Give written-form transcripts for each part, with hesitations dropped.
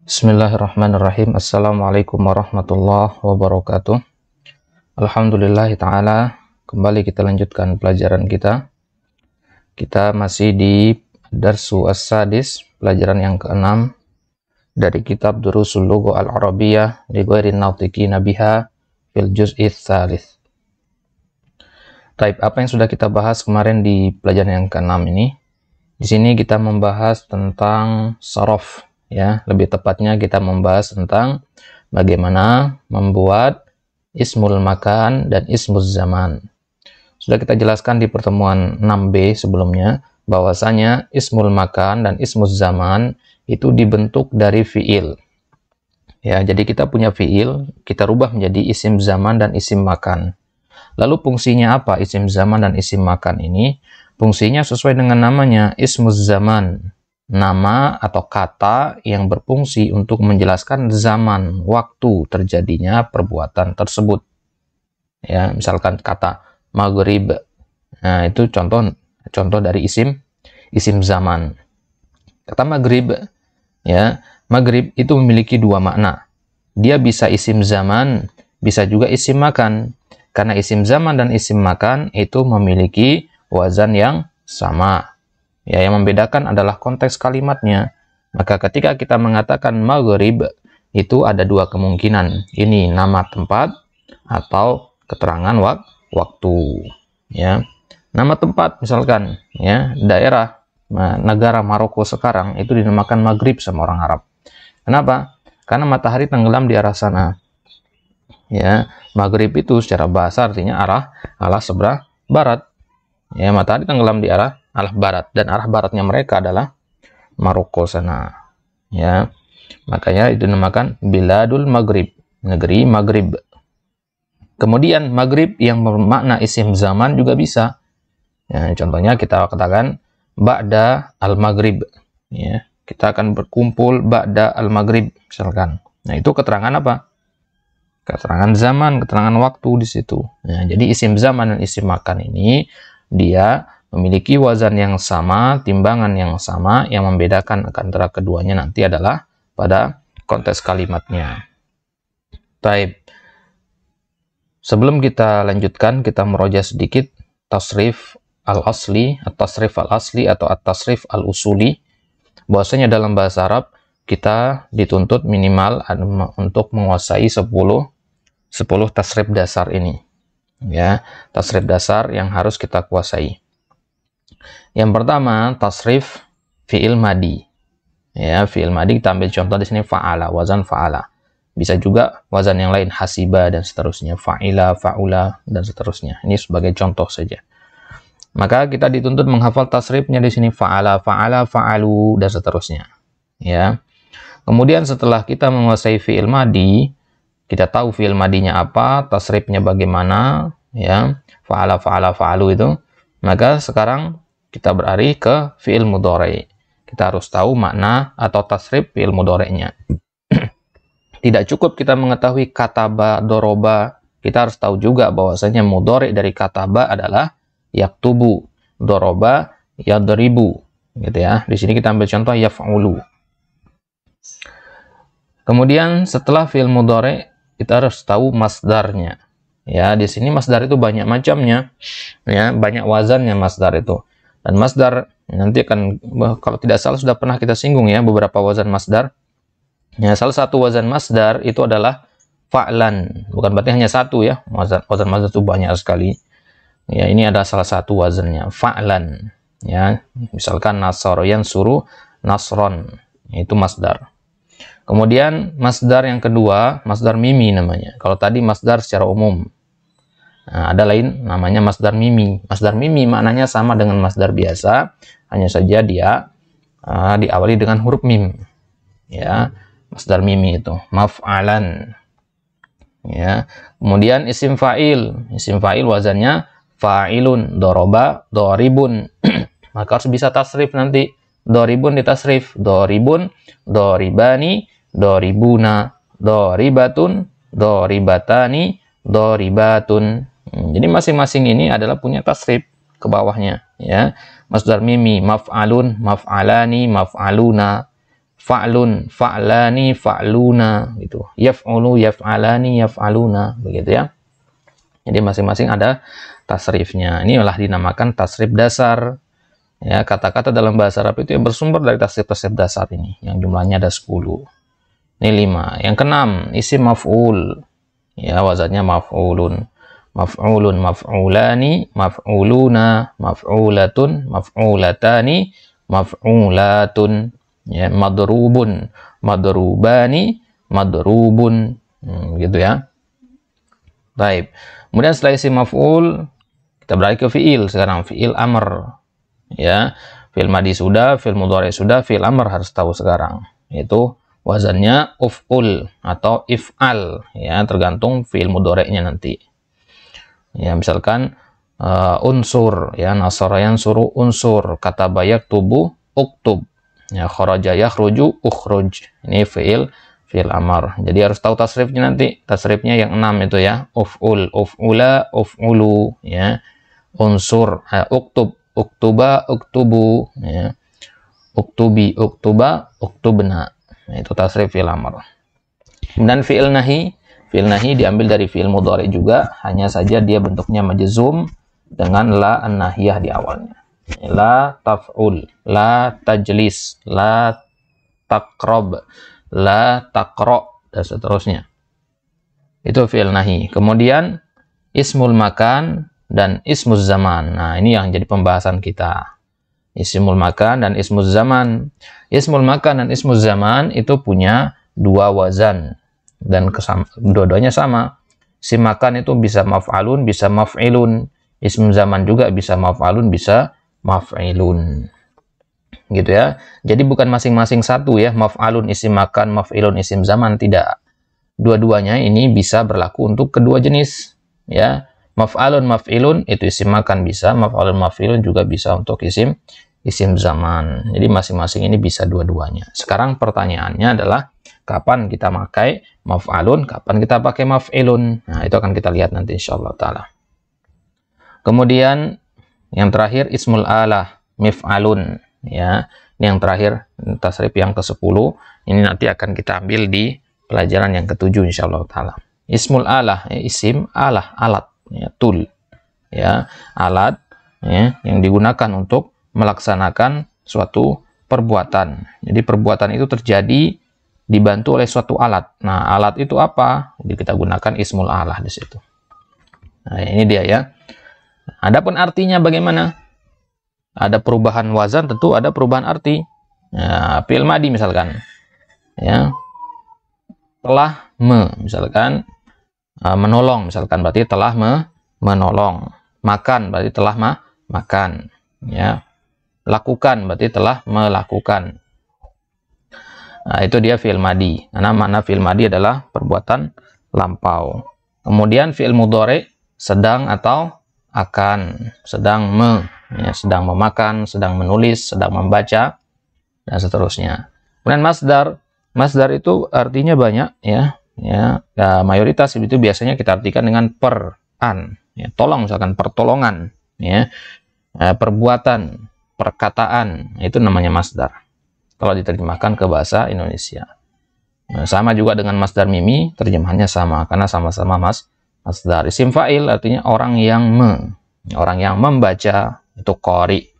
Bismillahirrahmanirrahim. Assalamualaikum warahmatullahi wabarakatuh. Alhamdulillah ta'ala. Kembali kita lanjutkan pelajaran kita. Kita masih di Darsu As-Sadis, pelajaran yang ke-6 dari kitab Durusul Lugha Al-Arabiyyah li ghairin nautiqina biha fil juz'i tsalits. Taib, apa yang sudah kita bahas kemarin di pelajaran yang ke-6 ini? Di sini kita membahas tentang sorof. Ya, lebih tepatnya kita membahas tentang bagaimana membuat ismul makan dan ismul zaman. Sudah kita jelaskan di pertemuan 6B sebelumnya bahwasanya ismul makan dan ismul zaman itu dibentuk dari fiil. Ya, jadi kita punya fiil, kita rubah menjadi isim zaman dan isim makan. Lalu fungsinya apa isim zaman dan isim makan ini? Fungsinya sesuai dengan namanya, ismul zaman. Nama atau kata yang berfungsi untuk menjelaskan zaman, waktu terjadinya perbuatan tersebut. Ya, misalkan kata maghrib. Nah, itu contoh dari isim zaman. Kata maghrib, ya, maghrib itu memiliki dua makna. Dia bisa isim zaman, bisa juga isim makan. Karena isim zaman dan isim makan itu memiliki wazan yang sama. Ya, yang membedakan adalah konteks kalimatnya. Maka ketika kita mengatakan maghrib, itu ada dua kemungkinan. Ini nama tempat atau keterangan waktu. Ya, nama tempat misalkan, ya, daerah negara Maroko sekarang itu dinamakan Maghrib sama orang Arab. Kenapa? Karena matahari tenggelam di arah sana. Ya, Maghrib itu secara bahasa artinya arah sebelah barat. Ya, matahari tenggelam di arah barat, dan arah baratnya mereka adalah Maroko sana. Ya, makanya itu dinamakan Biladul Maghrib, negeri Maghrib. Kemudian Maghrib yang bermakna isim zaman juga bisa. Ya, contohnya kita katakan ba'da al-Maghrib. Ya, kita akan berkumpul ba'da al-Maghrib misalkan. Nah, itu keterangan apa? Keterangan zaman, keterangan waktu di situ. Nah, jadi isim zaman dan isim makan ini dia memiliki wazan yang sama, timbangan yang sama, yang membedakan antara keduanya nanti adalah pada konteks kalimatnya. Taib. Sebelum kita lanjutkan, kita meroja sedikit tasrif al-asli, at-tasrif al-asli atau at-tasrif al-usuli. Bahwasanya dalam bahasa Arab, kita dituntut minimal untuk menguasai 10 tasrif dasar ini. Ya, tasrif dasar yang harus kita kuasai. Yang pertama, tasrif fi'il madi. Ya, fi'il madi kita ambil contoh di sini fa'ala, wazan fa'ala. Bisa juga wazan yang lain hasiba dan seterusnya, fa'ila, fa'ula dan seterusnya. Ini sebagai contoh saja. Maka kita dituntut menghafal tasrifnya di sini fa'ala, fa'ala, fa'alu dan seterusnya. Ya. Kemudian setelah kita menguasai fi'il madi, kita tahu fi'il madinya apa, tasrifnya bagaimana, ya. Fa'ala, fa'ala, fa'alu itu. Maka sekarang kita beralih ke fi'il mudhari. Kita harus tahu makna atau tasrif fi'il mudhari'nya. Tidak cukup kita mengetahui kataba, doroba. Kita harus tahu juga bahwasanya mudhari dari kataba adalah yaktubu, doroba, yadribu. Gitu ya. Di sini kita ambil contoh yaf'ulu. Kemudian setelah fi'il mudhari, kita harus tahu masdarnya. Ya, di sini masdar itu banyak macamnya. Ya, banyak wazannya masdar itu. Dan masdar nanti akan, kalau tidak salah sudah pernah kita singgung ya beberapa wazan masdar. Ya, salah satu wazan masdar itu adalah fa'lan. Bukan berarti hanya satu ya. Wazan masdar itu banyak sekali. Ya, ini adalah salah satu wazannya, fa'lan. Ya, misalkan nasara yansuru nasron. Itu masdar. Kemudian masdar yang kedua, masdar mimi namanya. Kalau tadi masdar secara umum. Nah, ada lain namanya masdar mimi. Masdar mimi maknanya sama dengan masdar biasa, hanya saja dia diawali dengan huruf mim. Ya, masdar mimi itu maf'alan. Ya. Kemudian isim fa'il. Isim fa'il wazannya fa'ilun, doroba, doribun. Maka harus bisa tasrif nanti. Doribun ditasrif, doribun, doribani, doribuna, doribatun, doribatani, doribatun. Jadi masing-masing ini adalah punya tasrif ke bawahnya, ya. Masdar mimi maf'alun, maf'alani, maf'aluna. fa'lun, fa'lani, fa'luna gitu. Yaf'ulu, yaf'alani, yaf'aluna begitu ya. Jadi masing-masing ada tasrifnya. Inilah dinamakan tasrif dasar. Ya, kata-kata dalam bahasa Arab itu yang bersumber dari tasrif-tasrif dasar ini, yang jumlahnya ada 10. Ini 5. Yang keenam, isim maf'ul. Ya, wazannya maf'ulun. Maf'ulun, maf'ulani, maf'uluna, maf'ulatun, maf'ulatani, maf'ulatun. Ya, madrubun, madrubani, madrubun. Gitu ya. Baik. Kemudian setelah isim maf'ul, kita beralih ke fi'il sekarang, fi'il amr. Ya, fi'il madi sudah, fi'il mudhari sudah, fi'il amr harus tahu sekarang. Yaitu wazannya uf'ul atau if'al, ya, tergantung fi'il mudhari'nya nanti. Ya, misalkan unsur, ya, nasara yansuru unsur, kataba yaktubu uktub. Ya, kharaja yakhruju ukhruj. Ini fi'il amar. Jadi harus tahu tasrifnya nanti. Tasrifnya yang 6 itu ya. Uf'ul, uf'ula, uf'ulu, ya. Unsur, uktub, uktuba, uktubu, ya. Uktubi, uktuba, uktubna. Nah, itu tasrif fi'il amar. Dan fi'il nahi diambil dari fi'il mudhari juga, hanya saja dia bentuknya majzum dengan la an-nahiyah di awalnya. La taf'ul, la tajlis, la taqrab, la taqra, dan seterusnya. Itu fi'il nahi. Kemudian ismul makan dan ismul zaman. Nah, ini yang jadi pembahasan kita. Ismul makan dan ismul zaman. Ismul makan dan ismul zaman itu punya dua wazan dan dua-duanya sama. Isim makan itu bisa maf'alun, bisa maf'ilun. Ismul zaman juga bisa maf'alun, bisa maf'ilun. Gitu ya. Jadi bukan masing-masing satu ya, maf'alun isim makan, maf'ilun isim zaman, tidak. Dua-duanya ini bisa berlaku untuk kedua jenis, ya. Maf'alun, maf'ilun itu isim makan bisa, maf'alun, maf'ilun juga bisa untuk isim zaman. Jadi masing-masing ini bisa dua-duanya. Sekarang pertanyaannya adalah kapan kita pakai maf'alun, kapan kita pakai maf'ilun. Nah, itu akan kita lihat nanti insyaallah taala. Kemudian yang terakhir ismul alah, mif'alun, ya. Ini yang terakhir, tasrif yang ke-10. Ini nanti akan kita ambil di pelajaran yang ke-7 insyaallah taala. Ismul alah, ya, isim alah, alat, ya, tool, ya, alat, ya, yang digunakan untuk melaksanakan suatu perbuatan. Jadi perbuatan itu terjadi dibantu oleh suatu alat. Nah, alat itu apa? Jadi kita gunakan ismul alah di situ. Nah, ini dia ya. Adapun artinya bagaimana? Ada perubahan wazan, tentu ada perubahan arti. Nah, fi'il madi misalkan, ya, telah misalkan menolong, misalkan berarti telah menolong. Makan berarti telah makan, ya. Lakukan berarti telah melakukan. Nah, itu dia fi'il madi. Karena makna fi'il madi adalah perbuatan lampau. Kemudian fi'il mudhari sedang atau akan, sedang ya, sedang memakan, sedang menulis, sedang membaca, dan seterusnya. Kemudian masdar itu artinya banyak, ya. Ya, mayoritas itu biasanya kita artikan dengan peran, ya, tolong misalkan pertolongan, ya, perbuatan, perkataan, itu namanya masdar kalau diterjemahkan ke bahasa Indonesia. Nah, sama juga dengan masdar mimi, terjemahannya sama karena sama-sama masdar. Isim fa'il artinya orang yang membaca, itu qari.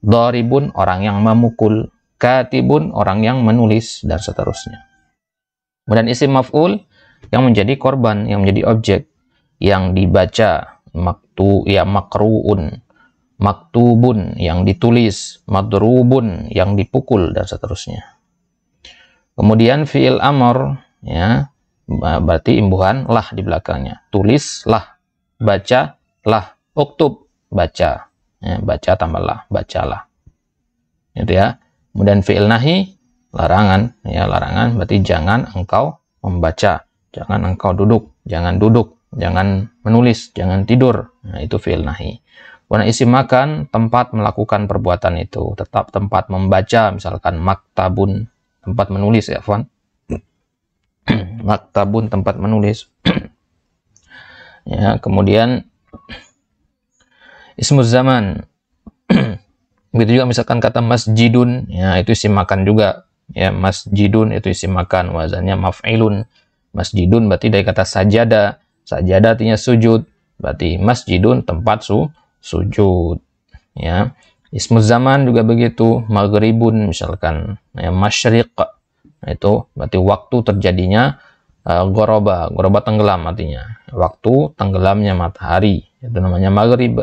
Dharibun orang yang memukul, katibun orang yang menulis, dan seterusnya. Kemudian isim maf'ul yang menjadi korban, yang menjadi objek, yang dibaca, makruun, maktubun yang ditulis, madrubun yang dipukul, dan seterusnya. Kemudian fi'il amr, ya, berarti imbuhan lah di belakangnya. Tulis lah, baca lah, uktub baca, ya, baca tambah lah, bacalah. Itu ya. Kemudian fi'il nahi, larangan, ya, larangan berarti jangan engkau membaca, jangan engkau duduk, jangan menulis, jangan tidur. Nah, itu fi'il nahi. Kemudian isim makan, tempat melakukan perbuatan itu, tetap tempat membaca, misalkan maktabun, tempat menulis, ya, Fon. Maktabun, tempat menulis. Ya, kemudian ismuz zaman. Begitu juga misalkan kata masjidun, ya, itu isim makan juga. Ya, masjidun itu isim makan, wazannya maf'ilun. Masjidun berarti dari kata sajada. Sajada artinya sujud. Berarti masjidun tempat sujud. Ya. Ismuz zaman juga begitu, maghribun misalkan, ya, masyriq. Nah, itu berarti waktu terjadinya ghoroba tenggelam artinya. Waktu tenggelamnya matahari, itu namanya maghrib.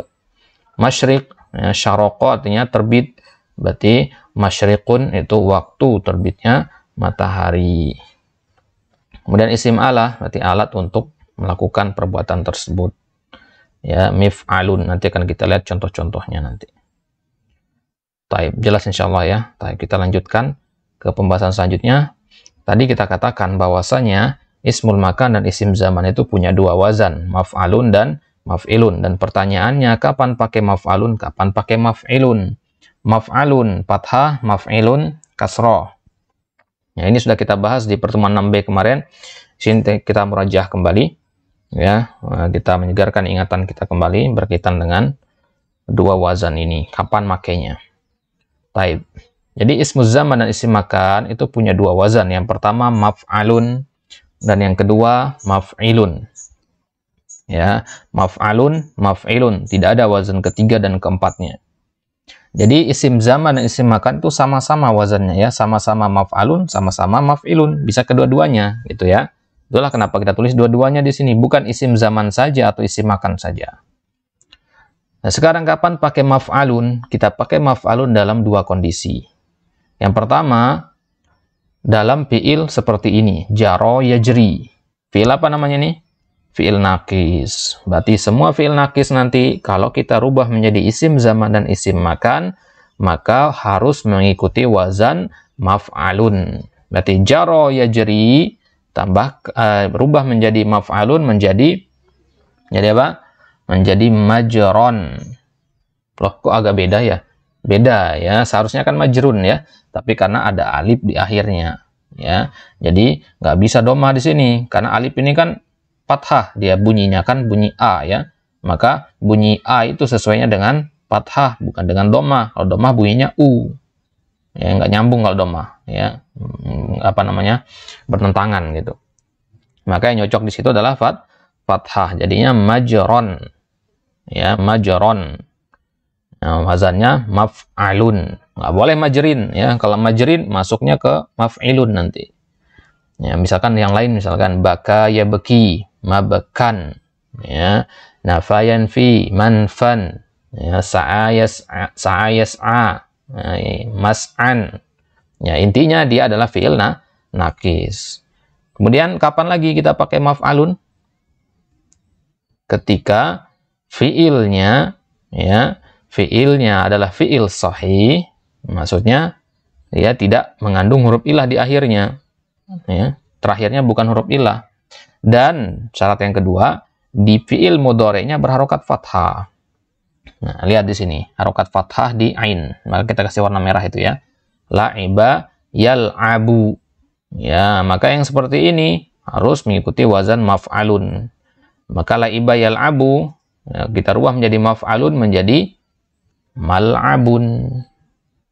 Masyriq, ya, syaroko artinya terbit. Berarti masyriqun itu waktu terbitnya matahari. Kemudian isim ala berarti alat untuk melakukan perbuatan tersebut. Ya, mif'alun, nanti akan kita lihat contoh-contohnya nanti. Taib, jelas insyaallah ya. Taib, kita lanjutkan ke pembahasan selanjutnya. Tadi kita katakan bahwasanya ismul makan dan isim zaman itu punya dua wazan, maf'alun dan maf'ilun. Dan pertanyaannya, kapan pakai maf'alun, kapan pakai maf'ilun? Maf'alun fathah, maf'ilun kasroh. Ya, ini sudah kita bahas di pertemuan 6B kemarin. Sini kita merajah kembali. Ya, kita menyegarkan ingatan kita kembali berkaitan dengan dua wazan ini. Kapan makainya? Taib. Jadi ismuz zaman dan isim makan itu punya dua wazan. Yang pertama maf'alun dan yang kedua maf'ilun. Ya, maf'alun, maf'ilun, tidak ada wazan ketiga dan keempatnya. Jadi isim zaman dan isim makan itu sama-sama wazannya ya, sama-sama maf'alun, sama-sama maf'ilun, bisa kedua-duanya gitu ya. Itulah kenapa kita tulis dua-duanya di sini, bukan isim zaman saja atau isim makan saja. Nah, sekarang kapan pakai maf'alun? Kita pakai maf'alun dalam dua kondisi. Yang pertama, dalam fi'il seperti ini, jaro yajri. Fi'il apa namanya nih? Fi'il nakis. Berarti semua fi'il nakis nanti kalau kita rubah menjadi isim zaman dan isim makan, maka harus mengikuti wazan maf'alun. Berarti jaro yajri tambah rubah menjadi maf'alun menjadi apa? Menjadi majron. Loh, kok agak beda ya? Beda ya, seharusnya kan majrun ya, tapi karena ada alif di akhirnya ya. Jadi nggak bisa doma di sini karena alif ini kan fathah, dia bunyinya kan bunyi a ya. Maka bunyi a itu sesuainya dengan fathah, bukan dengan doma. Kalau doma bunyinya u. Ya, nggak nyambung kalau doma ya. Apa namanya? Bertentangan gitu. Maka yang nyocok di situ adalah fathah. Jadinya majron. Ya, majron. Nah, wazannya maf'alun. Nggak boleh majrin ya. Kalau majrin masuknya ke maf'ilun nanti. Ya, misalkan yang lain misalkan baka ya beki, mabakan ya, nafayan fi manfan ya, sa'ayas a, mas'an. Ya, intinya dia adalah fi'il nakis. Kemudian kapan lagi kita pakai maf'alun? Ketika fi'ilnya ya, fi'ilnya adalah fi'il sahih, maksudnya dia tidak mengandung huruf ilah di akhirnya. Ya, terakhirnya bukan huruf ilah. Dan syarat yang kedua, di fi'il mudhari'nya berharokat fathah. Nah, lihat di sini, harokat fathah di ain. Maka kita kasih warna merah itu ya. La'iba yal'abu. Ya, maka yang seperti ini harus mengikuti wazan maf'alun. Maka la'iba yal'abu, ya, kita rubah menjadi maf'alun menjadi mal'abun.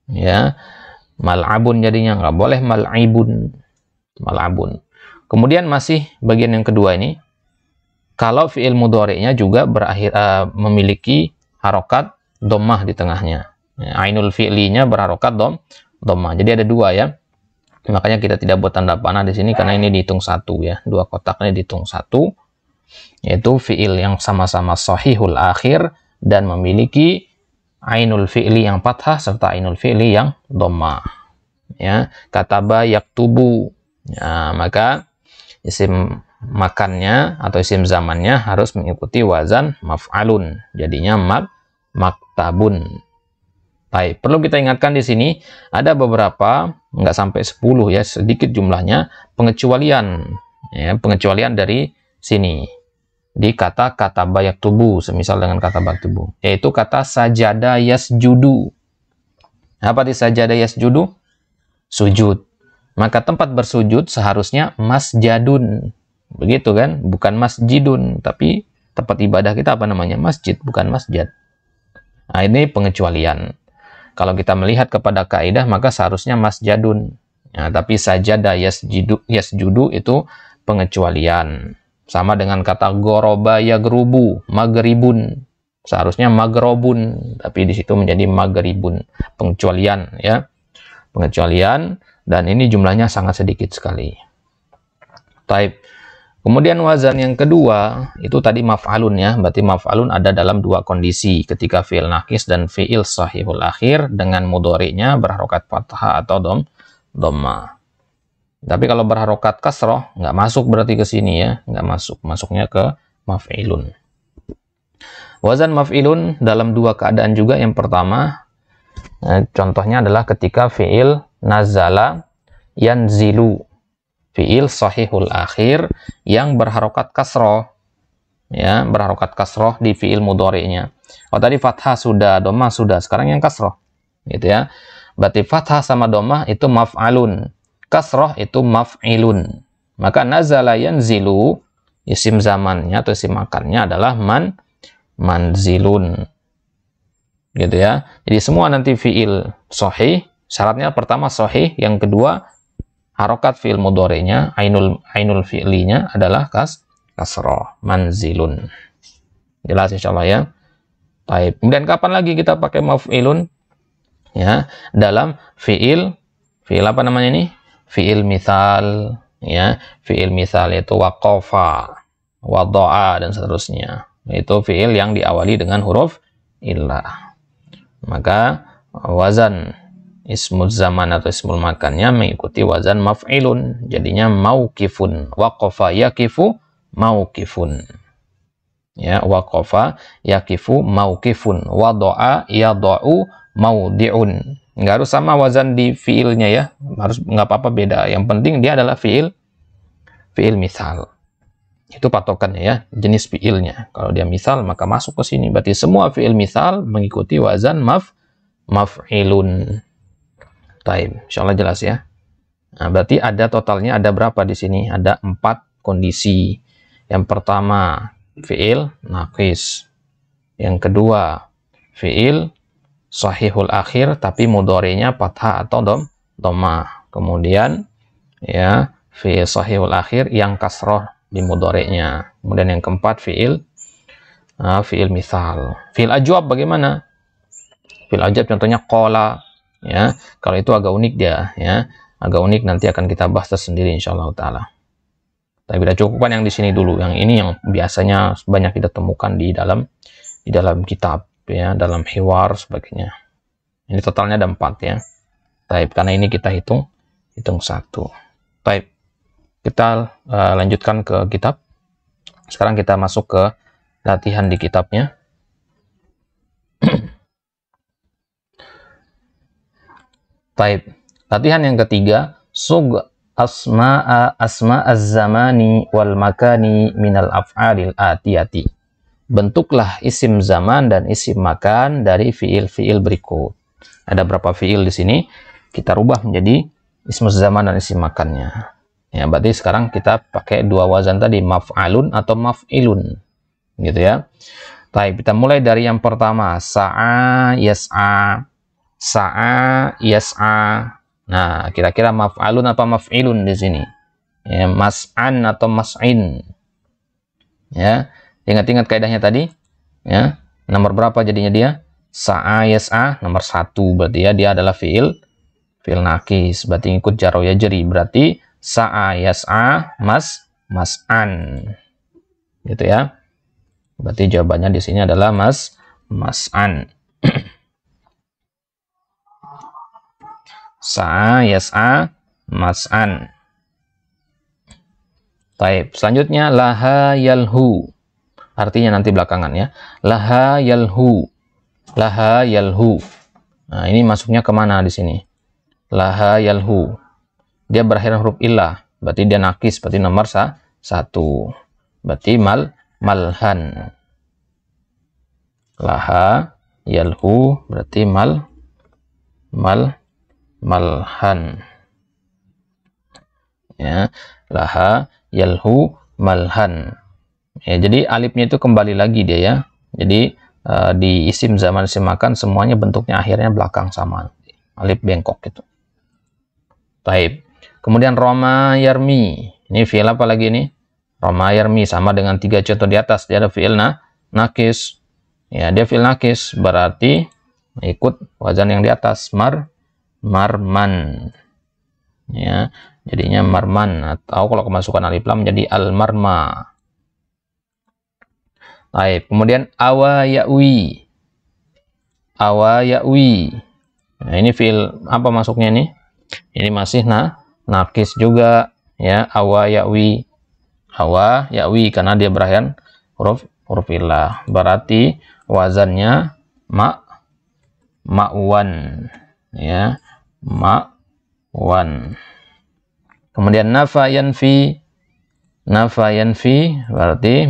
Ya, mal'abun jadinya, nggak boleh mal'ibun. Mal'abun. Kemudian masih bagian yang kedua ini, kalau fi'il mudhari'nya juga memiliki harokat dhammah di tengahnya. Ya, ainul fi'linya berharokat dhammah. Jadi ada dua ya. Makanya kita tidak buat tanda panah di sini karena ini dihitung satu ya. Dua kotaknya dihitung satu, yaitu fi'il yang sama-sama sahihul akhir dan memiliki ainul fi'li yang fathah serta ainul fi'li yang dhammah. Ya, kataba yaktubu. Ya, maka isim makannya atau isim zamannya harus mengikuti wazan maf'alun. Jadinya maktabun. Baik, perlu kita ingatkan di sini ada beberapa, nggak sampai 10 ya, sedikit jumlahnya pengecualian. Ya, pengecualian dari sini di kata yaktubu, semisal dengan kata yaktubu, yaitu kata sajada yasjudu. Apa di sajada yasjudu? Sujud. Maka tempat bersujud seharusnya masjadun. Begitu kan? Bukan masjidun. Tapi tempat ibadah kita apa namanya? Masjid, bukan masjid. Nah, ini pengecualian. Kalau kita melihat kepada kaidah, maka seharusnya masjadun. Ya, tapi sajada yasjudu itu pengecualian. Sama dengan kata goroba yagrubu, magribun. Seharusnya magrobun, tapi di situ menjadi magribun. Pengecualian ya. Pengecualian, dan ini jumlahnya sangat sedikit sekali. Taib. Kemudian wazan yang kedua itu tadi maf'alun ya. Berarti maf'alun ada dalam dua kondisi, ketika fi'il nakis dan fi'il sahihul akhir dengan mudhari'nya berharokat fathah atau dhamma. Tapi kalau berharokat kasroh nggak masuk berarti ke sini ya, nggak masuk, masuknya ke maf'ilun. Wazan maf'ilun dalam dua keadaan juga. Yang pertama, contohnya adalah ketika fi'il nazala yanzilu, fi'il sahihul akhir yang berharokat kasroh, ya, berharokat kasroh di fi'il mudhari'nya. Oh tadi fathah sudah, dhamma sudah, sekarang yang kasroh, gitu ya. Berarti fathah sama dhamma itu maf'alun, kasroh itu maf'ilun. Maka nazala yanzilu, isim zamannya atau isim makannya adalah manzilun, gitu ya. Jadi semua nanti fi'il sahih, syaratnya pertama sahih, yang kedua harokat fi'il mudhari'nya, ainul fi'linya adalah kasroh, manzilun. Jelas insyaallah ya. Baik. Kemudian kapan lagi kita pakai maf'ilun? Ya, dalam fi'il apa namanya ini? Fi'il misal, ya. Fi'il misal itu waqafa, wada'a dan seterusnya. Itu fi'il yang diawali dengan huruf illah. Maka wazan ismul zaman atau ismul makannya mengikuti wazan maf'ilun, jadinya mauqifun. Waqafa yaqifu mauqifun. Ya, waqafa yaqifu mauqifun. Wada'a yada'u maudi'un. Nggak harus sama wazan di fiilnya ya, harus nggak apa-apa beda. Yang penting dia adalah fiil misal. Itu patokannya ya, jenis fiilnya. Kalau dia misal maka masuk ke sini. Berarti semua fiil misal mengikuti wazan maf'ilun. Taib, insyaallah jelas ya. Nah, berarti ada totalnya ada berapa di sini? Ada 4 kondisi. Yang pertama fiil naqis. Yang kedua fiil sahihul akhir tapi mudhari'nya fathah atau dhamma. Kemudian ya fi'il sahihul akhir yang kasroh di mudhari'nya. Kemudian yang keempat fi'il misal. Fi'il ajwab bagaimana? Fi'il ajwab contohnya qala ya. Kalau itu agak unik dia ya. Agak unik, nanti akan kita bahas tersendiri insyaallah taala. Tapi kita cukupkan yang di sini dulu. Yang ini yang biasanya banyak kita temukan di dalam kitab ya, dalam hiwar sebagainya. Ini totalnya ada 4 ya. Taib, karena ini kita hitung 1. Taib. Kita lanjutkan ke kitab. Sekarang kita masuk ke latihan di kitabnya. Taib. Latihan yang ketiga, sug asma az-zamani wal makani minal af'alil atiyati. Bentuklah isim zaman dan isim makan dari fiil-fiil berikut. Ada berapa fiil di sini? Kita rubah menjadi isim zaman dan isim makannya. Ya, berarti sekarang kita pakai 2 wazan tadi, maf'alun atau maf'ilun. Gitu ya. Baik, kita mulai dari yang pertama, sa'a yas'a. Sa'a yas'a. Nah, kira-kira maf'alun apa maf'ilun di sini? Ya, mas'an atau mas'in. Ya. Ingat-ingat kaidahnya tadi, ya. Nomor berapa jadinya dia? Sa'a yas'a nomor 1, berarti ya dia adalah fiil nakis, berarti ikut jar ya jari, berarti sa'a yas'a mas'an. Gitu ya. Berarti jawabannya di sini adalah mas'an. Sa'a yas'a mas'an. Baik, selanjutnya laha yalhu. Artinya nanti belakangan ya. Laha yalhu. Laha yalhu. Nah, ini masuknya kemana di sini? Laha yalhu. Dia berakhir huruf illah. Berarti dia nakis. Berarti nomor 1. Berarti malhan. Laha yalhu. Berarti malhan. Ya. Laha yalhu malhan. Ya, jadi alifnya itu kembali lagi dia ya. Jadi di isim zaman isim makan semuanya bentuknya akhirnya belakang sama. Alif bengkok gitu. Taib. Kemudian roma yarmi. Ini fi'il apa lagi ini? Roma yarmi, sama dengan 3 contoh di atas. Dia ada fi'il nakis. Ya, dia fi'il nakis, berarti ikut wazan yang di atas. Marman. Ya, jadinya marman, atau kalau kemasukan alif lam menjadi al-marma. Baik, kemudian awayawi. Awayawi. Nah, ini fi'il apa masuknya ini? Ini masih nakis juga, ya. Awayawi. Awayawi karena dia berakhir huruf illah. Berarti wazannya ma'wan, ya. Ma'wan. Kemudian nafayanfi. Nafayanfi berarti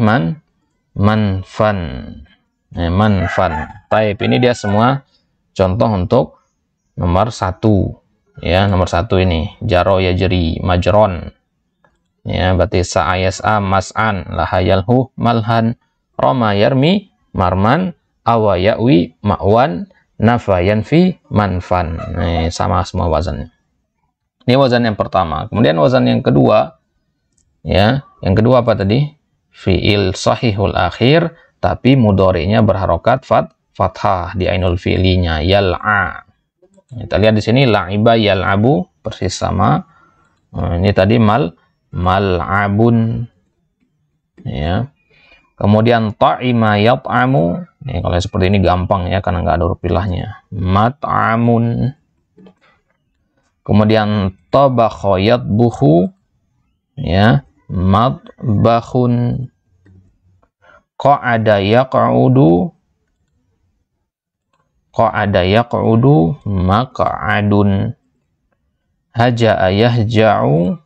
manfan. Manfan. Taib, ini dia semua contoh untuk nomor 1. Ya, nomor 1 ini jaro yajri majron. Ya, berarti sa'ayas'a mas'an, lahayalhu malhan, roma yarmi marman, awayawi ma'wan, nafayanfi manfan. Ini sama semua wazannya. Ini wazan yang pertama. Kemudian wazan yang kedua, ya, yang kedua apa tadi? Fi'il sahihul akhir, tapi mudhari'nya berharokat fathah di ainul fi'linya, yal'a. Kita lihat di sini la'iba yal'abu, persis sama. Ini tadi mal'abun, ya. Kemudian ta'ima yat'amu. Ini kalau seperti ini gampang ya, karena nggak ada huruf ilahnya. Mat'amun. Kemudian tabakha yatbukhu, ya, matbakhun. Qa'ada yaq'udu, qa'ada yaq'udu maq'adun. Haja'a yahja'u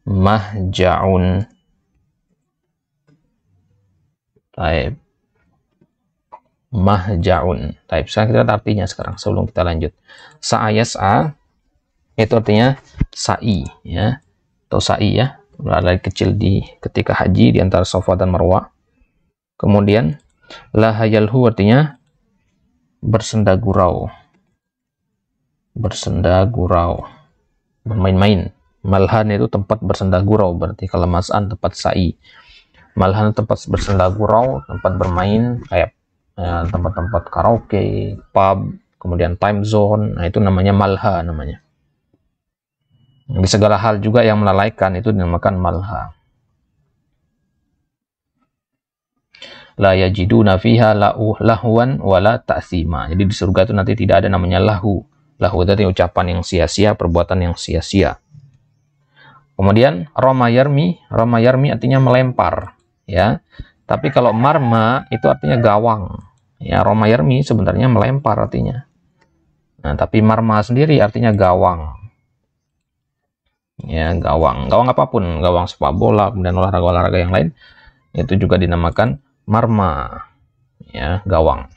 mahja'un. Baik. Mahja'un. Baik, sekarang kita lihat artinya sekarang sebelum kita lanjut. Sa'ayas'a itu artinya sa'i, ya. Atau sa'i, ya. Berada kecil ketika haji di antara Safa dan Marwah. Kemudian lahayalhu artinya bersenda gurau. Bersenda gurau. Bermain-main. Malhan itu tempat bersenda gurau, berarti kalau mas'an tempat sa'i. Malhan tempat bersenda gurau, tempat bermain kayak tempat-tempat karaoke, pub, kemudian time zone. Nah, itu namanya malha namanya. Di segala hal juga yang melalaikan itu dinamakan malha. La yajiduna fiha lahwan wala ta'sima. Jadi di surga itu nanti tidak ada namanya lahu. Lahu itu ucapan yang sia-sia, perbuatan yang sia-sia. Kemudian roma yarmi artinya melempar, ya. Tapi kalau marma itu artinya gawang. Ya, roma yarmi sebenarnya melempar artinya. Nah, tapi marma sendiri artinya gawang. Ya, gawang apapun, gawang sepak bola, kemudian olahraga yang lain itu juga dinamakan marma, ya, gawang.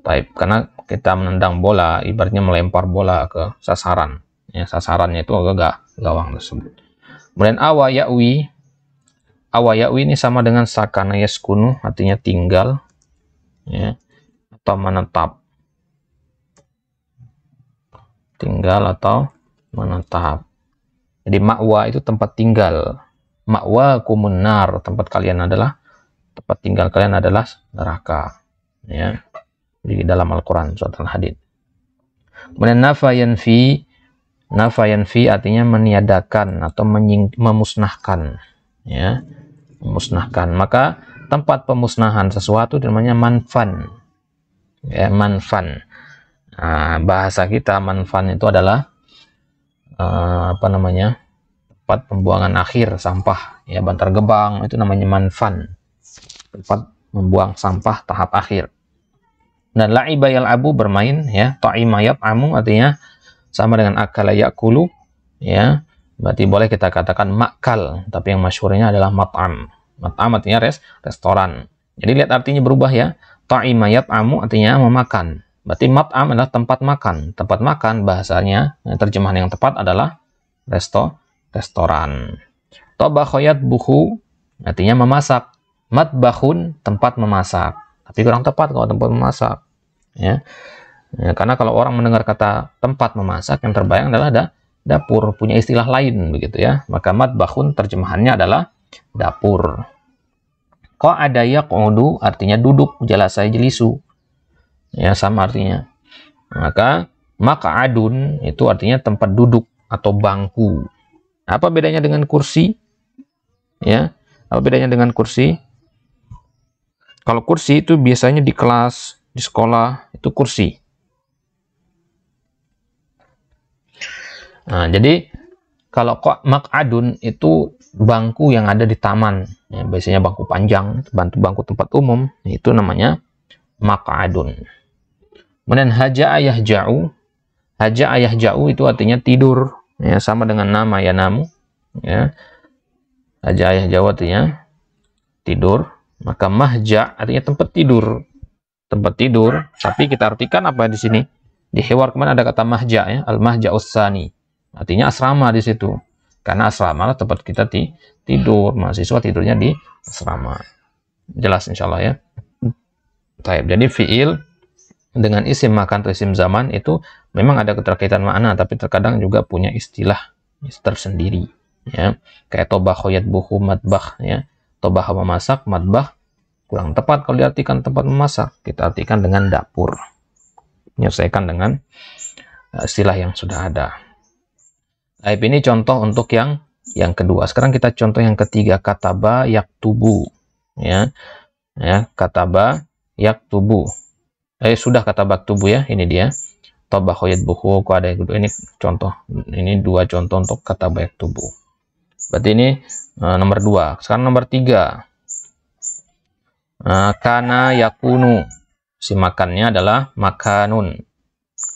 Baik, karena kita menendang bola ibaratnya melempar bola ke sasaran, ya, sasarannya itu agak gawang tersebut. Kemudian awayawi ini sama dengan sakana yaskunu, artinya tinggal, ya, atau menetap. Tinggal atau menetap. Jadi ma'wa itu tempat tinggal. Ma'wa kumunar, tempat tinggal kalian adalah neraka. Ya. Di dalam Al-Quran surat Al-Hadid. Kemudian nafayanfi artinya meniadakan atau memusnahkan. Ya. Memusnahkan. Maka tempat pemusnahan sesuatu namanya manfan. Ya, manfan. Nah, bahasa kita manfan itu adalah tempat pembuangan akhir sampah, ya, Bantar Gebang itu namanya manfan, tempat membuang sampah tahap akhir. Dan la'iba yal'abu bermain, ya, ta'ima yat'amu artinya sama dengan akala ya'kulu, ya, berarti boleh kita katakan makal, tapi yang masyhurnya adalah mat'am. Mat'am artinya restoran. Jadi lihat artinya berubah, ya. Ta'ima yat'amu artinya memakan. Berarti mat'am adalah tempat makan. Tempat makan bahasanya, terjemahan yang tepat adalah restoran. Tabakha yatbukhu artinya memasak. Matbakhun tempat memasak. Tapi kurang tepat kalau tempat memasak. Ya. Ya, karena kalau orang mendengar kata tempat memasak, yang terbayang adalah ada dapur, punya istilah lain begitu ya. Maka matbakhun terjemahannya adalah dapur. Qa'ada yaq'udu artinya duduk, jalasa jelisu. Ya, sama artinya. Maka maq'adun itu artinya tempat duduk atau bangku. Apa bedanya dengan kursi? Ya, apa bedanya dengan kursi? Kalau kursi itu biasanya di kelas, di sekolah itu kursi. Nah, jadi kalau maq'adun itu bangku yang ada di taman, ya, biasanya bangku panjang, bangku tempat umum, itu namanya maq'adun. Kemudian haja ayah ja'u, haja ayah ja'u itu artinya tidur, ya, sama dengan nama ya namu, ya. Haja ayah ja'u artinya tidur. Maka mahja artinya tempat tidur, tapi kita artikan apa di sini? Di Hiwar kemarin ada kata mahja, ya, al mahja utsani, artinya asrama di situ, karena asrama lah tempat kita tidur, mahasiswa tidurnya di asrama. Jelas insyaallah ya. Taib. Jadi fiil dengan isim makan atau isim zaman itu memang ada keterkaitan makna, tapi terkadang juga punya istilah tersendiri, ya. Kayak tobakh yatbuhu matbakh, ya. Tobah memasak, matbah kurang tepat kalau diartikan tempat memasak, kita artikan dengan dapur, menyelesaikan dengan istilah yang sudah ada. Baik, ini contoh untuk yang kedua. Sekarang kita contoh yang ketiga, kataba yaktubu, ya, kataba yaktubu. Sudah kataba yaktubu, ya, ini dia. Tobah yatbuhu, ada yang kedua, ini contoh, ini dua contoh untuk kataba yaktubu. Berarti ini nomor 2. Sekarang nomor 3. Kana yakunu. Si makannya adalah makanun.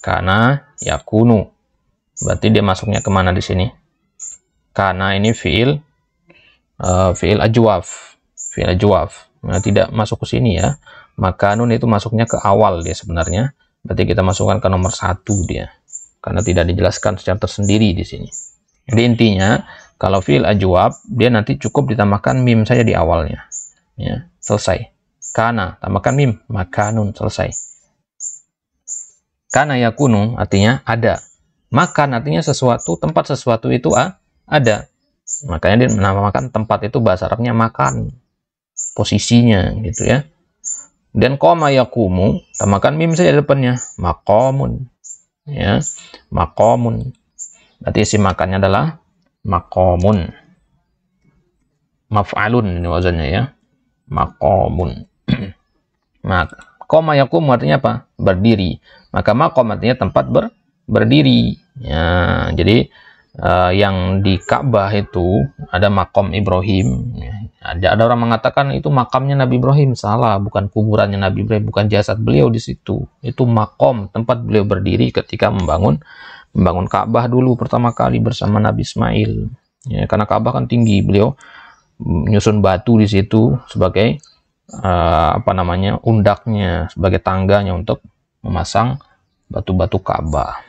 Kana yakunu. Berarti dia masuknya kemana di sini? Kana ini fiil ajwaf. Fiil ajwaf. Nah, tidak masuk ke sini ya. Makanun itu masuknya ke awal dia sebenarnya. Berarti kita masukkan ke nomor 1 dia. Karena tidak dijelaskan secara tersendiri di sini. Jadi intinya kalau fiil ajwab, dia nanti cukup ditambahkan mim saja di awalnya. Ya, selesai. Kana, tambahkan mim, makanun, selesai. Kana yakunu artinya ada. Makan artinya sesuatu, tempat sesuatu itu ada. Makanya dia menamakan tempat itu bahasa Arabnya makan. Posisinya gitu ya. Dan qoma yakumu, tambahkan mim saja depannya, maqamun. Ya, maqamun. Berarti isi makannya adalah maqamun. Maf'alun ini wazannya ya. Maqamun. Maka qoma yakum artinya apa? Berdiri. Maka maqam artinya tempat berdiri. Ya, jadi yang di Ka'bah itu ada maqam Ibrahim. Ada orang mengatakan itu makamnya Nabi Ibrahim. Salah, bukan kuburannya Nabi Ibrahim, bukan jasad beliau di situ. Itu maqam, tempat beliau berdiri ketika membangun Ka'bah dulu pertama kali bersama Nabi Ismail. Ya, karena Ka'bah kan tinggi, beliau menyusun batu di situ sebagai undaknya, sebagai tangganya untuk memasang batu-batu Ka'bah.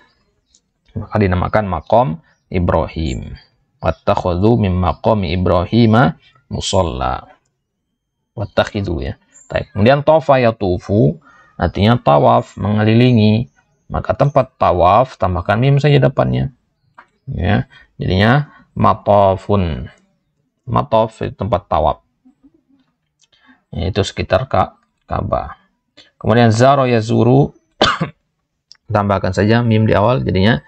Maka dinamakan maqam Ibrahim. Wattakhadhu min maqami Ibrahima musalla. Wattakhidhu ya. Kemudian tawafa yatufu artinya tawaf, mengelilingi. Maka tempat tawaf tambahkan mim saja depannya. Ya, jadinya matafun. Mataf itu tempat tawaf. Itu sekitar Ka'bah. Kemudian zaro yazuru tambahkan saja mim di awal jadinya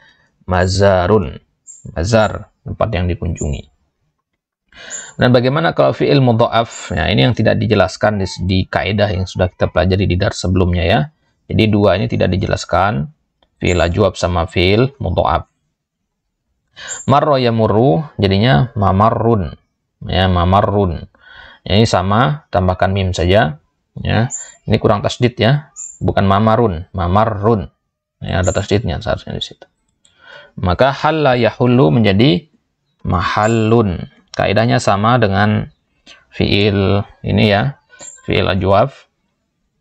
mazarun. Mazar, tempat yang dikunjungi. Dan bagaimana kalau fi'il mudha'af? Nah, ini yang tidak dijelaskan di kaidah yang sudah kita pelajari di dars sebelumnya ya. Jadi dua ini tidak dijelaskan, fi'il ajwab sama fi'il mudha'af. Marra yamurru jadinya mamarrun. Ya, mamarrun. Ini sama, tambahkan mim saja. Ya, ini kurang tasdid ya, bukan mamarun, mamarrun. Ya, ada tasdidnya seharusnya di situ. Maka halla yahullu menjadi mahallun. Kaidahnya sama dengan fiil ini ya, fiil ajwab.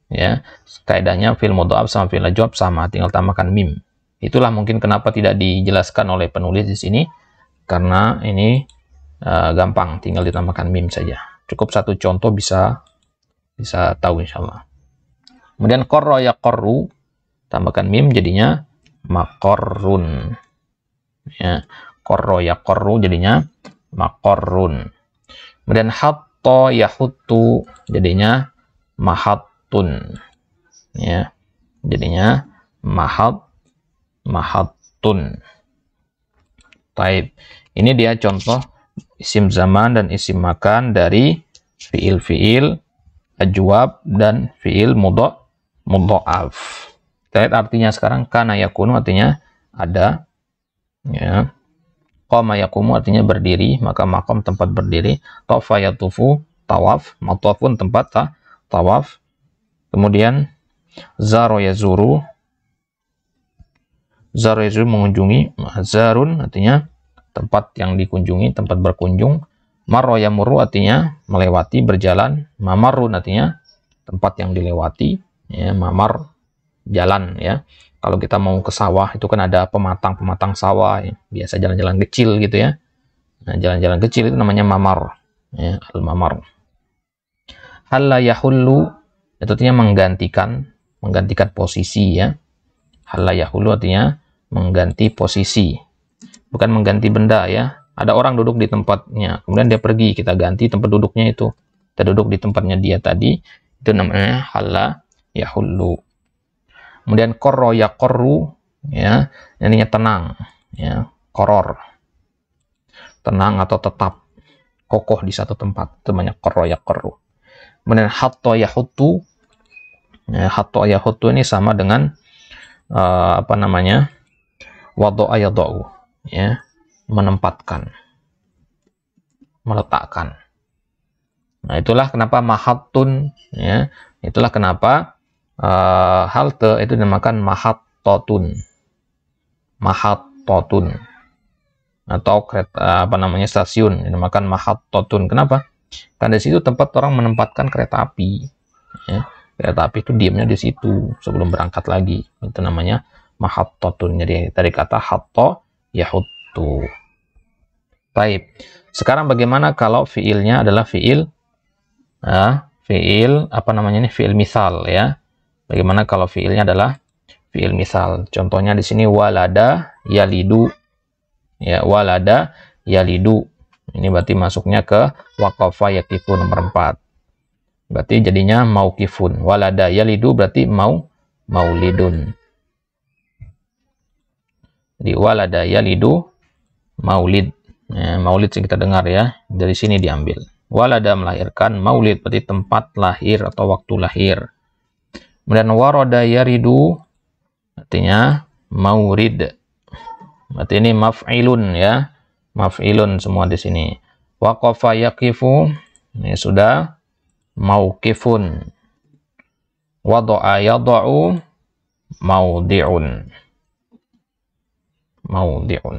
Ya, kaidahnya fiil mudha'af sama fiil ajwab sama, tinggal tambahkan mim. Itulah mungkin kenapa tidak dijelaskan oleh penulis di sini, karena ini gampang, tinggal ditambahkan mim saja. Cukup satu contoh bisa tahu insyaallah. Kemudian qarra yaqarru tambahkan mim jadinya maqarrun. Ya, qarra yaqarru jadinya maqarrun. Kemudian hatta yahuttu jadinya mahattun. Ya, jadinya mahattun. Taib. Ini dia contoh isim zaman dan isim makan dari fiil-fiil ajwab dan fiil mudha'af. Kita lihat artinya sekarang. Kana yakunu artinya ada. Ya. Qama yaqumu artinya berdiri, maka maqam tempat berdiri. Tafa yatufu tawaf, matafun tempat tawaf. Kemudian zaro yazuru mengunjungi. Zarun artinya tempat yang dikunjungi, tempat berkunjung. Marra yamurru artinya melewati, berjalan. Mamarrun artinya tempat yang dilewati. Ya, mamar jalan ya. Kalau kita mau ke sawah itu kan ada pematang sawah ya. Biasa jalan-jalan kecil gitu ya. Nah, jalan-jalan kecil itu namanya mamar. Ya, al-mamar. Halla yahullu itu artinya menggantikan posisi ya. Halla yahullu artinya mengganti posisi. Bukan mengganti benda ya. Ada orang duduk di tempatnya, kemudian dia pergi, kita ganti tempat duduknya itu. Kita duduk di tempatnya dia tadi, itu namanya halla yahullu. Kemudian qarra yaqarru ya, artinya tenang ya, qoror. Tenang atau tetap kokoh di satu tempat, itu namanya qarra yaqarru. Kemudian hatta yahuttu. Ya, hatta yahuttu ini sama dengan apa namanya? Wada'a yada'u ya, menempatkan, meletakkan. Nah, itulah kenapa mahattun ya, itulah kenapa halte itu dinamakan mahattatun. Mahattatun. Atau kereta apa namanya stasiun dinamakan mahattatun. Kenapa? Karena di situ tempat orang menempatkan kereta api. Ya. Kereta api itu diamnya di situ sebelum berangkat lagi. Itu namanya mahattatun. Jadi dari kata hatta yahuttu. Baik. Sekarang bagaimana kalau fiilnya adalah fiil apa namanya ini, fiil misal ya. Bagaimana kalau fiilnya adalah fiil misal? Contohnya di sini walada yalidu. Ya, walada yalidu. Ini berarti masuknya ke waqafa yaqifu nomor 4. Berarti jadinya mauqifun. Walada yalidu berarti maulidun. Jadi walada yalidu maulid. Ya, maulid yang kita dengar ya, dari sini diambil. Walada melahirkan, maulid berarti tempat lahir atau waktu lahir. Kemudian warada yaridu artinya maurid. Berarti ini maf'ilun ya. Maf'ilun semua di sini. Waqafa yaqifu ini sudah mauqifun. Wada'a yada'u maudi'un. Maudi'un.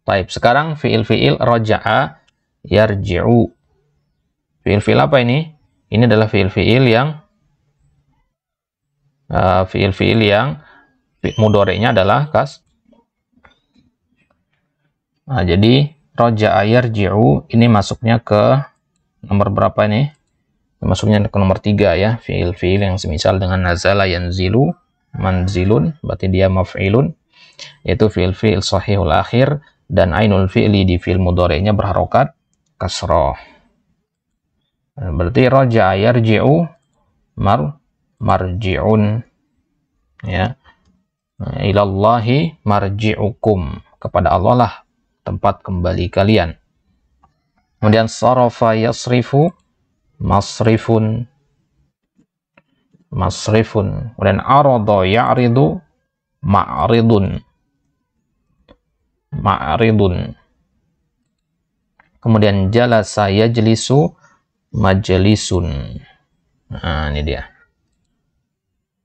Baik, sekarang fiil-fiil raja'a yarji'u. Fiil-fiil apa ini? Ini adalah fiil-fiil yang mudhari'nya adalah kas. Nah, jadi raja'a yarji'u ini masuknya ke nomor berapa ini? Masuknya ke nomor 3 ya. Fiil-fiil yang semisal dengan nazala yanzilu, manzilun, berarti dia maf'ilun. Yaitu fiil-fiil sahihul akhir dan ainul fi'li di fiil mudhari'nya berharokat kasrah. Berarti raja'a yarji'u marji'un ya, ilallahi marji'ukum, kepada Allah lah tempat kembali kalian. Kemudian sarafa yasrifu masrifun. Kemudian arada ya'ridu ma'ridun. Kemudian jalasa yajlisu majlisun. Nah, ini dia.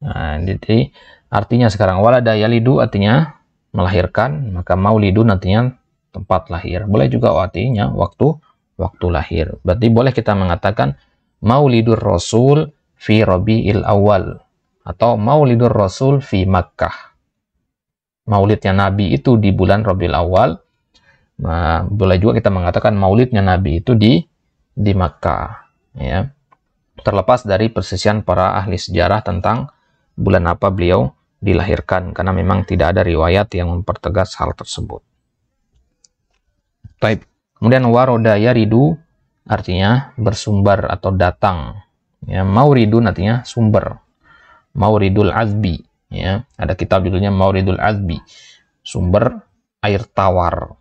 Nah, jadi artinya sekarang walada yalidu artinya melahirkan, maka maulidun artinya tempat lahir. Boleh juga artinya waktu lahir. Berarti boleh kita mengatakan maulidur rasul fi rabi'il awal atau maulidur rasul fi Makkah. Maulidnya Nabi itu di bulan Rabiul Awal. Nah, boleh juga kita mengatakan maulidnya Nabi itu di Makkah ya. Terlepas dari persisian para ahli sejarah tentang bulan apa beliau dilahirkan, karena memang tidak ada riwayat yang mempertegas hal tersebut. Baik. Kemudian waroda yaridu artinya bersumber atau datang. Ya, mauridun artinya sumber. Mauridul azbi. Ya, ada kitab judulnya Mauridul azbi, sumber air tawar.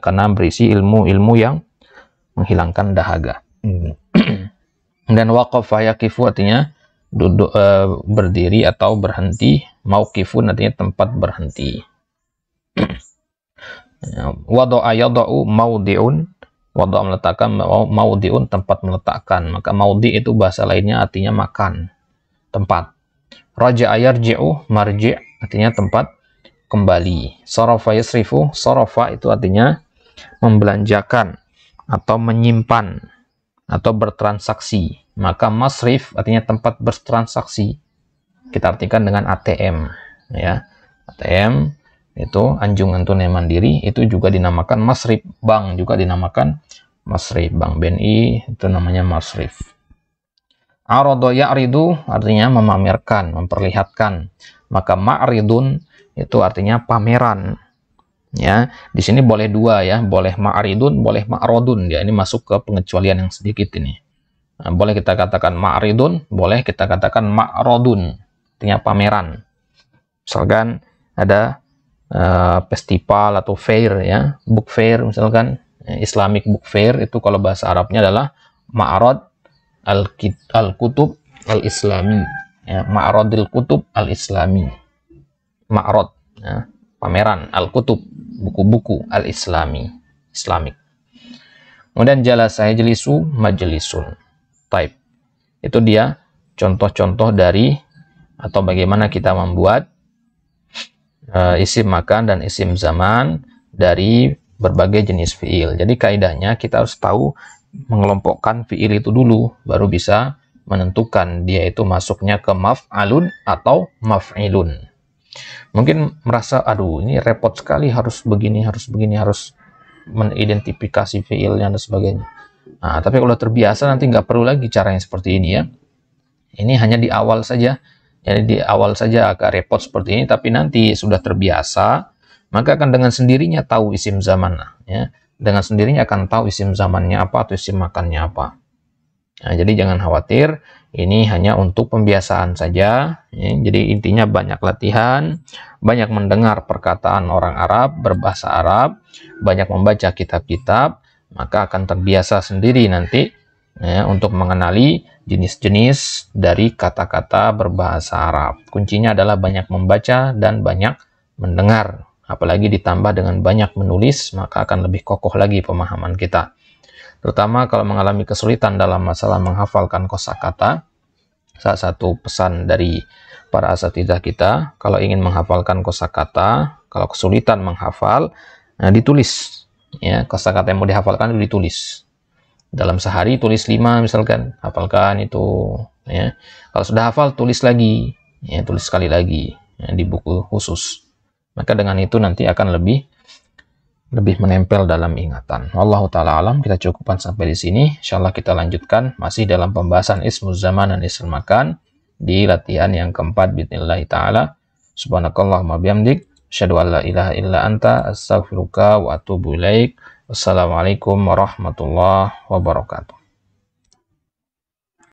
Karena berisi ilmu-ilmu yang menghilangkan dahaga. Dan waqafa yaqifu artinya duduk, berdiri atau berhenti. Mauqifun artinya tempat berhenti. Wada'a yada'u maudi'un, wada'a meletakkan, maudi'un tempat meletakkan. Maka maudi itu bahasa lainnya artinya makan, tempat. Raja'a yarji'u, marji' artinya tempat kembali. Sarafa yasrifu, sarafa itu artinya membelanjakan atau menyimpan atau bertransaksi. Maka masrif artinya tempat bertransaksi. Kita artikan dengan ATM, ya. ATM itu anjungan tunai mandiri, itu juga dinamakan masrif. Bank juga dinamakan masrif. Bank BNI itu namanya masrif. Arada ya'ridu artinya memamerkan, memperlihatkan. Maka ma'ridun itu artinya pameran. Ya, di sini boleh dua ya, boleh ma'ridun, boleh ma'rodun. Ya, ini masuk ke pengecualian yang sedikit ini. Nah, boleh kita katakan ma'ridun, boleh kita katakan ma'rodun, artinya pameran. Misalkan ada festival atau fair, ya, book fair misalkan, Islamic book fair, itu kalau bahasa Arabnya adalah ma'rad al-kutub al-islami, ya, ma'radil kutub al-islami, ma'rad, ya, pameran al-kutub, buku-buku al-islami, Islamic. Kemudian jalasa yajlisu majlisun. Type. Itu dia contoh-contoh dari atau bagaimana kita membuat isim makan dan isim zaman dari berbagai jenis fiil. Jadi kaidahnya kita harus tahu mengelompokkan fiil itu dulu, baru bisa menentukan dia itu masuknya ke maf'alun atau maf'ilun. Mungkin merasa, aduh ini repot sekali, harus begini, harus mengidentifikasi fiilnya dan sebagainya. Nah, tapi kalau terbiasa nanti nggak perlu lagi cara yang seperti ini ya. Ini hanya di awal saja. Jadi di awal saja agak repot seperti ini, tapi nanti sudah terbiasa, maka akan dengan sendirinya tahu isim zaman, ya. Dengan sendirinya akan tahu isim zamannya apa atau isim makannya apa. Nah, jadi jangan khawatir, ini hanya untuk pembiasaan saja. Ya. Jadi intinya banyak latihan, banyak mendengar perkataan orang Arab, berbahasa Arab, banyak membaca kitab-kitab, maka akan terbiasa sendiri nanti ya, untuk mengenali jenis-jenis dari kata-kata berbahasa Arab. Kuncinya adalah banyak membaca dan banyak mendengar. Apalagi ditambah dengan banyak menulis, maka akan lebih kokoh lagi pemahaman kita. Terutama kalau mengalami kesulitan dalam masalah menghafalkan kosakata. Salah satu pesan dari para asatidzah kita, kalau ingin menghafalkan kosakata, kalau kesulitan menghafal, nah ditulis. Ya, kosakata yang mau dihafalkan itu ditulis. Dalam sehari tulis 5 misalkan, hafalkan itu. Ya. Kalau sudah hafal tulis lagi, ya, tulis sekali lagi ya, di buku khusus. Maka dengan itu nanti akan lebih menempel dalam ingatan. Wallahu ta'ala alam, kita cukupkan sampai di sini. Insyaallah kita lanjutkan masih dalam pembahasan ismuz zaman dan isim makan di latihan yang keempat bismillah ta'ala. Subhanakallahumma bihamdik, asyhadu an la ilaha illa anta, astaghfiruka wa atubu ilaik. Wassalamualaikum warahmatullahi wabarakatuh.